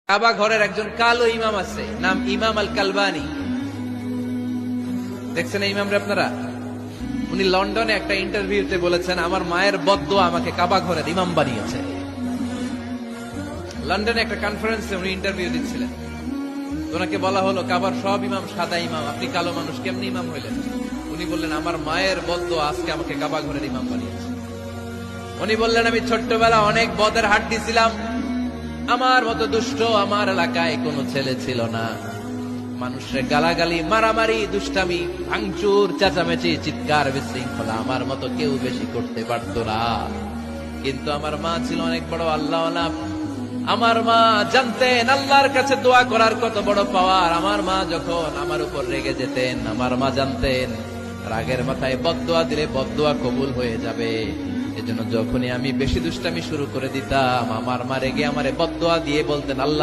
কাবা ঘরের একজন কালো ইমাম আছে, নাম ইমাম আল কালবানি। দেখছেন এই ইমামরে আপনারা? উনি লন্ডনে একটা ইন্টারভিউতে বলেছেন, আমার মায়ের বদদোয়া আমাকে কাবা ঘরের ইমাম বানিয়েছে। লন্ডনে একটা কনফারেন্সে উনি ইন্টারভিউ দিচ্ছিলেন। ওনাকে বলা হলো, কাবার সব ইমাম সাদা ইমাম, আপনি কালো মানুষ, কেমনি ইমাম হইলেন? উনি বললেন, আমার মায়ের বদদোয়া আজকে আমাকে কাবা ঘরের ইমাম বানিয়েছে। উনি বললেন, আমি ছোট্টবেলা অনেক বদের হাট দিছিলাম, আমার মতো দুষ্ট আমার এলাকায় কোনো ছেলে ছিল না। মানুষের গালাগালি, মারামারি, দুষ্টামি, ভাঙচুর, চেঁচামেচি, চিৎকার, বিশৃঙ্খলা আমার মতো কেউ বেশি করতে পারতো না। কিন্তু আমার মা ছিল অনেক বড় আল্লাহওয়ালা। আমার মা জানতেন আল্লাহর কাছে দোয়া করার কত বড় পাওয়ার। আমার মা যখন আমার উপর রেগে যেতেন, আমার মা জানতেন রাগের মাথায় বদদোয়া দিলে বদদোয়া কবুল হয়ে যাবে। এজন্য যখনই আমি বেশি দুষ্টামি শুরু করে দিতাম, আমার মা রেগে আমারে বদদোয়া দিয়ে বলতেন, আল্লাহ